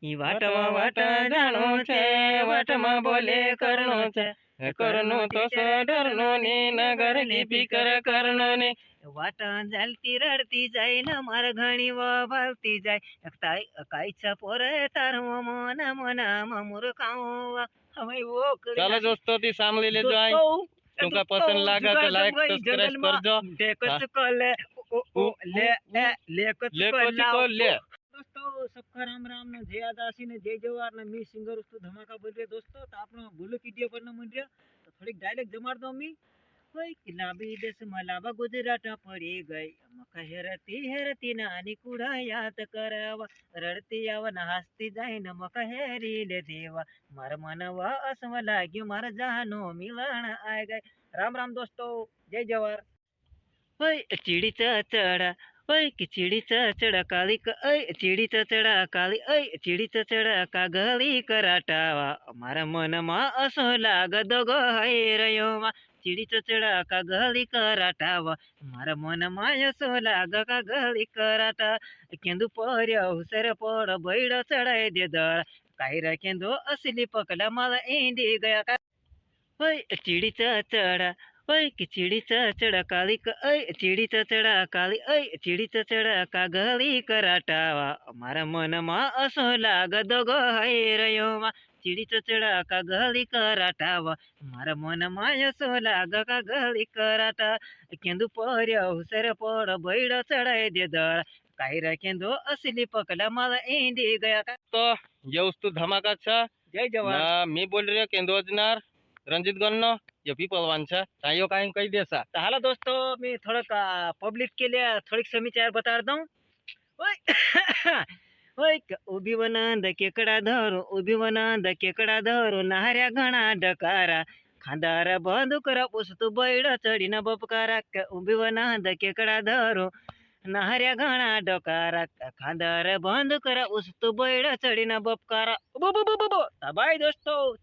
ઈ વાટમાં વાટ જાણો છે, વાટમાં બોલે કરણો છે, કરનો તો સડરનો ને નગર લીપી કરનો ને. વાટા ચાલતી રડતી જાય ને માર ઘણી વાલતી જાય, કાઈછા પોરે તાર મન મનામાં મુરખાઓ. હવે वो चलो दोस्तों थी सामने ले जाए तुमका पसंद लगा तो लाइक सब्सक्राइब कर दो। दोस्तों सबका राम राम ने जय आदिवासी ने जय जवाहर ने मी सिंगर उस्तो धमाका बोल रहे दोस्तों तो आपने बोलो कीडियो पर न मन रहा तो थोड़ी डायलेक्ट जमार दो मी। ओए किलाबी देश मलाबा गुजरात पड़ी गई मका हेरती नानी कुड़ा याद करावा रड़ती आवा न हंसती जाए न मका हेरी ले देवा मार मनवा असवा लाग्यो मार जानो मिलन आ गए। राम राम दोस्तों जय जवाहर। ओए चिड़ी चढ़ा ओए कि चिड़ी चढ़ा काली ओए चिड़ी चढ़ा काली ओए चिड़ी चढ़ा का गली कराटावा मारा मन मा असो लाग दोगो हाय रयो मा चिड़ी चढ़ा का गली कराटावा मारा मन मा असो लाग का गली कराटा केंदू पर्या हुसर पड़ बैड़ चढ़ाई दे दर कायरा केंदू असली पकड़ा माला इंडी गया का ओए चिड़ी चढ़ा ओए कि चिड़ी चढ़ा काली ओए चिड़ी चढ़ा काली ओए चिड़ी चढ़ा का गली कराटावा मारा मन मा असो लाग दोगो हाय रयो मा चिड़ी चढ़ा का गली कराटावा मारा मन मा असो लाग का गली कराटा केंदू पर्या हुसर पड़ बैड़ चढ़ाई दे दर कायरा केंदू असली पकड़ा माला इंडी गया का। तो ये वस्तु धमाका छा जय जवाहर ना मी बोल रहे केंदोजनार रंजित गन्नो ये पीपलवान छा तायो काई कही देसा। तो हेलो दोस्तों मैं थोड़ा पब्लिक के लिए थोड़ी समाचार बता रहा हूँ। ओए उभी वनांद केकड़ा धरो उभी वनांद केकड़ा धरो नार्या घणा डकारा खांदार बंदूकरा पुसतू बैड चढ़ी न बपकारा उभी वनांद केकड़ा धरो नार्या घणा डकारा खांदार बंदूकरा उसतू बैड चढ़ी न बपकारा। बाय दोस्तों।